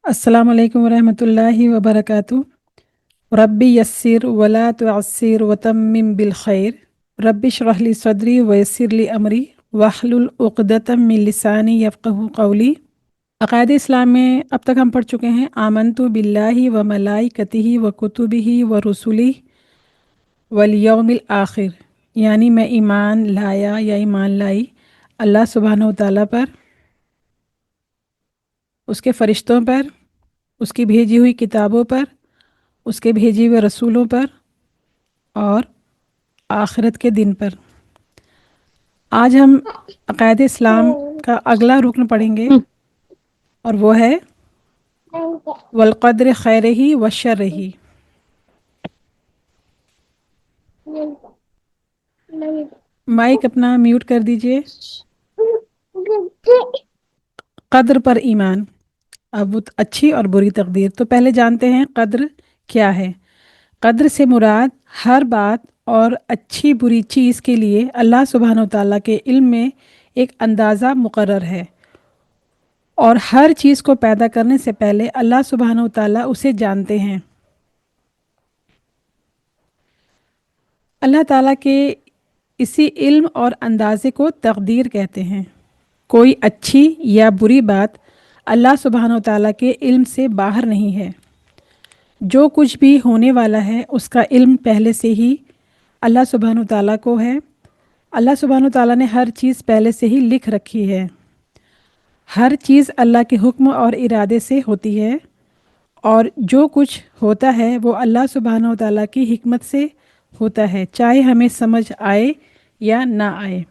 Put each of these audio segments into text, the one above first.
अस्सलामु अलैकुम वरहमतुल्लाहि वबरकातुहू। रब्बी यस्सिर वला तुअस्सिर वतम्मिम बिल खैर। रब्बी इश्रह ली सदरी वयस्सिर ली अमरी वहलुल उक़दतम मिन लिसानी यफ़क़हू क़ौली। अक़ायदे इस्लाम में अब तक हम पढ़ चुके हैं आमनतु बिल्लाहि व मलाइकतिही व कुतुबिही व रुसुलिही वल यौमिल आखिर, यानी मैं ईमान लाया या ईमान लाई अल्लाह सुब्हानहू व तआला पर, उसके फ़रिश्तों पर, उसकी भेजी हुई किताबों पर, उसके भेजे हुए रसूलों पर और आखिरत के दिन पर। आज हम अक़ायदे इस्लाम का अगला रुकन पढ़ेंगे और वो है वल क़द्र खैरिही व शर्रिही। माइक अपना म्यूट कर दीजिए। क़द्र पर ईमान, अब वो अच्छी और बुरी तकदीर। तो पहले जानते हैं क़द्र क्या है। क़द्र से मुराद हर बात और अच्छी बुरी चीज़ के लिए अल्लाह सुब्हानहू व तआला के इल्म में एक अंदाज़ा मुकर्रर है और हर चीज़ को पैदा करने से पहले अल्लाह सुब्हानहू व तआला उसे जानते हैं। अल्लाह ताला के इसी इल्म और अंदाज़े को तकदीर कहते हैं। कोई अच्छी या बुरी बात अल्लाह सुब्हानहू व तआला के इल्म से बाहर नहीं है। जो कुछ भी होने वाला है उसका इल्म पहले से ही अल्लाह सुब्हानहू व तआला को है। अल्लाह सुब्हानहू व तआला ने हर चीज़ पहले से ही लिख रखी है। हर चीज़ अल्लाह के हुक्म और इरादे से होती है और जो कुछ होता है वो अल्लाह सुब्हानहू व तआला की हिकमत से होता है, चाहे हमें समझ आए या ना आए।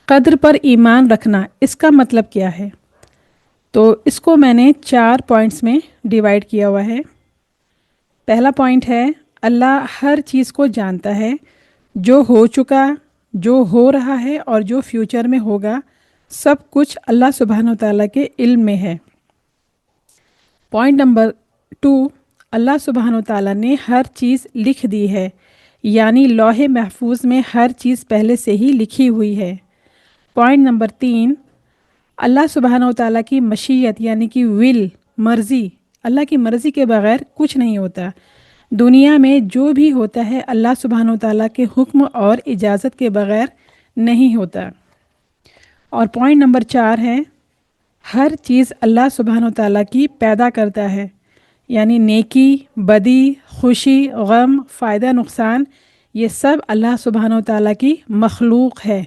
क़द्र पर ईमान रखना, इसका मतलब क्या है? तो इसको मैंने 4 पॉइंट्स में डिवाइड किया हुआ है। पहला पॉइंट है अल्लाह हर चीज़ को जानता है, जो हो चुका, जो हो रहा है और जो फ्यूचर में होगा, सब कुछ अल्लाह सुब्हानहू व तआला के इल्म में है। पॉइंट नंबर 2, अल्लाह सुब्हानहू व तआला ने हर चीज़ लिख दी है, यानी लौहे महफूज में हर चीज़ पहले से ही लिखी हुई है। पॉइंट नंबर 3, अल्लाह सुब्हानहू व तआला की मशीयत यानी कि विल, मर्ज़ी, अल्लाह की मर्ज़ी के बग़ैर कुछ नहीं होता। दुनिया में जो भी होता है अल्लाह सुब्हानहू व तआला के हुक्म और इजाज़त के बग़ैर नहीं होता। और पॉइंट नंबर 4 है हर चीज़ अल्लाह सुब्हानहू व तआला की पैदा करता है, यानी नेकी, बदी, खुशी, गम, फ़ायदा, नुकसान, ये सब अल्लाह सुब्हानहू व तआला की मखलूक है।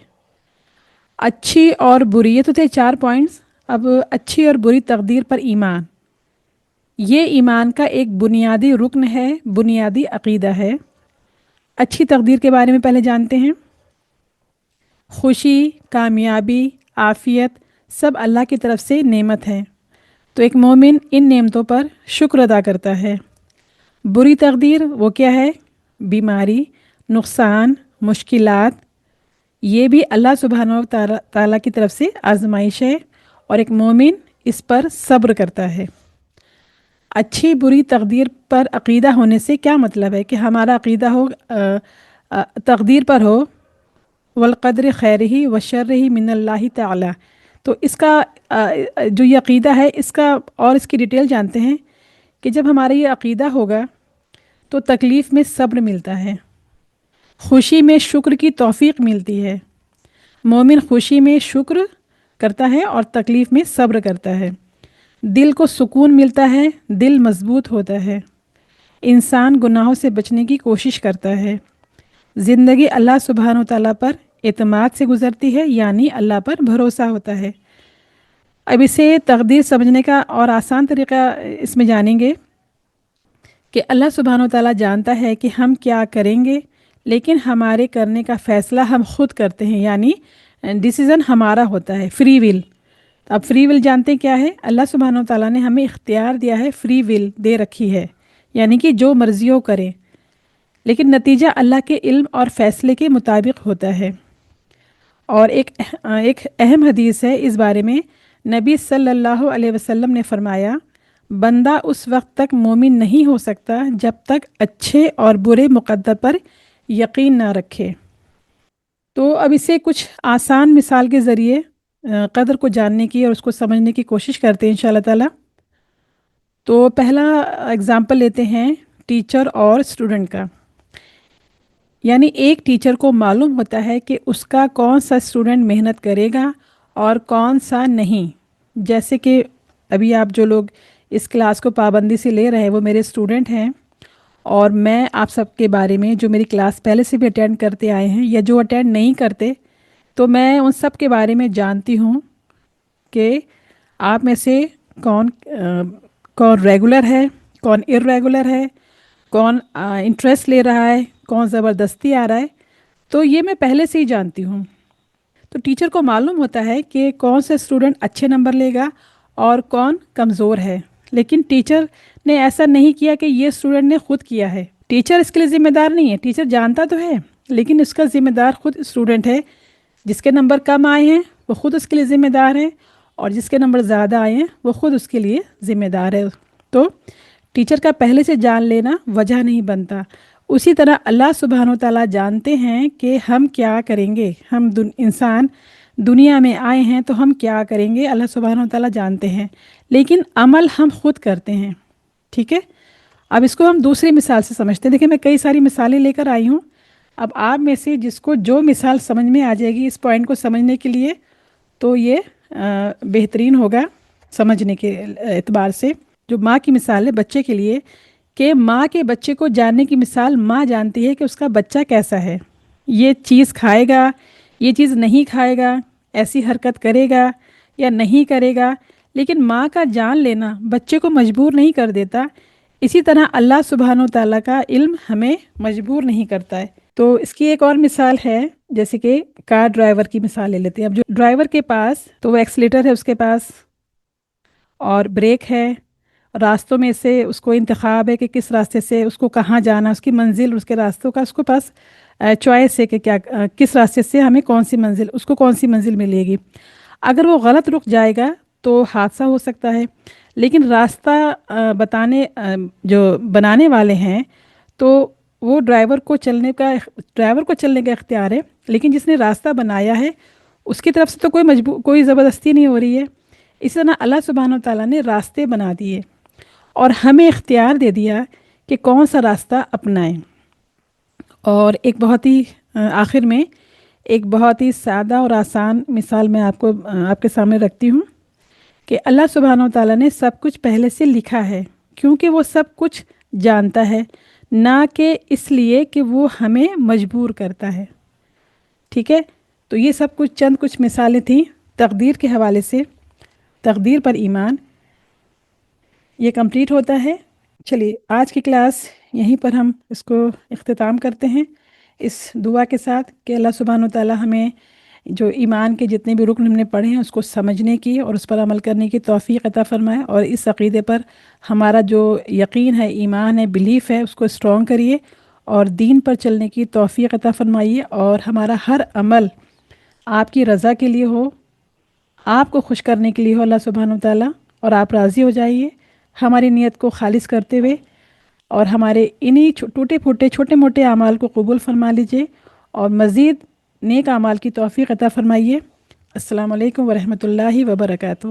अच्छी और बुरी, ये तो थे 4 पॉइंट्स। अब अच्छी और बुरी तकदीर पर ईमान, ये ईमान का एक बुनियादी रुकन है, बुनियादी अक़ीदा है। अच्छी तकदीर के बारे में पहले जानते हैं। खुशी, कामयाबी, आफ़ियत सब अल्लाह की तरफ से नेमत हैं, तो एक मोमिन इन नेमतों पर शुक्र अदा करता है। बुरी तकदीर वो क्या है? बीमारी, नुकसान, मुश्किलात, ये भी अल्लाह सुब्हानहू व तआला की तरफ से आजमाइश है और एक मोमिन इस पर सब्र करता है। अच्छी बुरी तकदीर पर अक़ीदा होने से क्या मतलब है कि हमारा अक़ीदा हो तकदीर पर हो वल क़द्र खैरिही व शर्रिही मिनल्लाहि तआला। तो इसका जो ये अक़ीदा है, इसका और इसकी डिटेल जानते हैं कि जब हमारा ये अक़ीदा होगा तो तकलीफ़ में सब्र मिलता है, खुशी में शुक्र की तौफ़ीक़ मिलती है। मोमिन खुशी में शुक्र करता है और तकलीफ़ में सब्र करता है। दिल को सुकून मिलता है, दिल मज़बूत होता है। इंसान गुनाहों से बचने की कोशिश करता है। ज़िंदगी अल्लाह सुब्हानहू व तआला पर एतमाद से गुज़रती है, यानी अल्लाह पर भरोसा होता है। अब इसे तकदीर समझने का और आसान तरीक़ा इसमें जानेंगे कि अल्लाह सुब्हानहू व तआला जानता है कि हम क्या करेंगे, लेकिन हमारे करने का फ़ैसला हम खुद करते हैं, यानी डिसीज़न हमारा होता है, फ्री विल। अब फ्री विल जानते हैं क्या है? अल्लाह सुब्हानहू व तआला ने हमें इख्तियार दिया है, फ्री विल दे रखी है, यानी कि जो मर्ज़ी हो करें, लेकिन नतीजा अल्लाह के इल्म और फ़ैसले के मुताबिक होता है। और एक अहम हदीस है इस बारे में। नबी सल्लल्लाहु अलैहि वसल्लम ने फरमाया, बंदा उस वक्त तक मोमिन नहीं हो सकता जब तक अच्छे और बुरे मुक़द्दर पर यकीन ना रखे। तो अब इसे कुछ आसान मिसाल के ज़रिए क़द्र को जानने की और उसको समझने की कोशिश करते हैं इंशाअल्लाह ताला। تو پہلا اگزامپل لیتے ہیں ٹیچر اور اسٹوڈنٹ کا. یعنی ایک ٹیچر کو معلوم ہوتا ہے کہ اس کا کون سا اسٹوڈنٹ محنت کرے گا اور کون سا نہیں. جیسے کہ ابھی آپ جو لوگ اس کلاس کو پابندی سے لے رہے ہیں وہ میرے اسٹوڈنٹ ہیں، اور میں آپ سب کے بارے میں جو میری کلاس پہلے سے بھی اٹینڈ کرتے آئے ہیں یا جو اٹینڈ نہیں کرتے، تو میں ان سب کے بارے میں جانتی ہوں کہ آپ میں سے کون کون ریگولر ہے، کون ارریگولر ہے، کون انٹرسٹ لے رہا ہے، کون زبردستی آ رہا ہے. تو یہ میں پہلے سے ہی جانتی ہوں. تو ٹیچر کو معلوم ہوتا ہے کہ کون سا اسٹوڈنٹ اچھے نمبر لے گا اور کون کمزور ہے. لیکن ٹیچر نے ایسا نہیں کیا کہ یہ اسٹوڈنٹ نے خود کیا ہے. ٹیچر اس کے لیے ذمہ دار نہیں ہے. ٹیچر جانتا تو ہے لیکن اس کا ذمہ دار خود اسٹوڈنٹ ہے. جس کے نمبر کم آئے ہیں وہ خود اس کے لیے ذمہ دار ہے، اور جس کے نمبر زیادہ آئے ہیں وہ خود اس کے لیے ذمہ دار ہے. تو ٹیچر کا پہلے سے جان لینا وجہ نہیں بنتا. اسی طرح اللہ سبحانہ و تعالیٰ جانتے ہیں کہ ہم کیا کریں گے. ہم انسان دنیا میں آئے ہیں تو ہم کیا کریں گے اللہ سبحانہ و تعالیٰ جانتے ہیں، لیکن عمل ہم خود کرتے ہیں. ٹھیک ہے، اب اس کو ہم دوسری مثال سے سمجھتے ہیں. دیکھیں میں کئی ساری مثالیں لے کر آئی ہوں. اب آپ میں سے جس کو جو مثال سمجھ میں آ جائے گی اس پوائنٹ کو سمجھنے کے لیے، تو یہ بہترین ہوگا سمجھنے کے اعتبار سے. جو ماں کی مثال ہے بچے کے لیے، کہ ماں کے بچے کو جاننے کی مثال ماں جانتی ہے کہ اس کا بچہ کیسا ہے. یہ چیز کھائے گا، یہ چیز نہیں کھائے گا، ایسی حرکت کرے گا یا نہیں کرے گا. لیکن ماں کا جان لینا بچے کو مجبور نہیں کر دیتا. اسی طرح اللہ سبحانہ و تعالیٰ کا علم ہمیں مجبور نہیں کرتا ہے. تو اس کی ایک اور مثال ہے، جیسے کہ کار ڈرائیور کی مثال لے لیتے ہیں. اب جو ڈرائیور کے پاس تو وہ ایکسیلیٹر ہے اس کے پاس اور بریک ہے. راستوں میں سے اس کو انتخاب ہے کہ کس راستے سے اس کو کہاں جانا، اس کی منزل، اس کے راستوں کا اس کو پاس چوائس ہے کہ کیا کس راستے سے ہمیں کون سی منزل، اس کو کون سی منزل ملے گی. اگر وہ غلط رک جائے گا تو حادثہ ہو سکتا ہے. لیکن راستہ جو بنانے والے ہیں تو وہ ڈرائیور کو چلنے کا اختیار ہے. لیکن جس نے راستہ بنایا ہے اس کی طرف سے تو کوئی زبردستی نہیں ہو رہی ہے. اسی طرح اللہ سبحانہ و تعالیٰ نے راستے بنا دیے اور ہمیں اختیار دے دیا کہ کون سا راستہ اپنائیں. اور ایک بہت ہی آخر میں ایک بہت ہی سادہ اور آسان مثال میں آپ کے سامنے رکھتی ہوں کہ اللہ سبحانہ و تعالیٰ نے سب کچھ پہلے سے لکھا ہے کیونکہ وہ سب کچھ جانتا ہے، نہ کہ اس لیے کہ وہ ہمیں مجبور کرتا ہے. ٹھیک ہے، تو یہ سب کچھ مثالیں تھیں تقدیر کے حوالے سے. تقدیر پر ایمان یہ کمپلیٹ ہوتا ہے. چلیے آج کی کلاس یہیں پر ہم اس کو اختتام کرتے ہیں اس دعا کے ساتھ کہ اللہ سبحانہ و تعالیٰ ہمیں جو ایمان کے جتنے بھی رکن ہم نے پڑھے ہیں اس کو سمجھنے کی اور اس پر عمل کرنے کی توفیق عطا فرمائے، اور اس عقیدے پر ہمارا جو یقین ہے، ایمان ہے، بلیف ہے، اس کو اسٹرانگ کریے اور دین پر چلنے کی توفیق عطا فرمائیے، اور ہمارا ہر عمل آپ کی رضا کے لیے ہو، آپ کو خوش کرنے کے لیے ہو اللہ سبحانہ و تعالیٰ، اور آپ راضی ہو جائیے ہماری نیت کو خالص کرتے ہوئے، اور ہمارے انہی ٹوٹے پھوٹے چھوٹے موٹے اعمال کو قبول فرما لیجئے اور مزید نیک اعمال کی توفیق عطا فرمائیے. السلام علیکم ورحمۃ اللہ وبرکاتہ.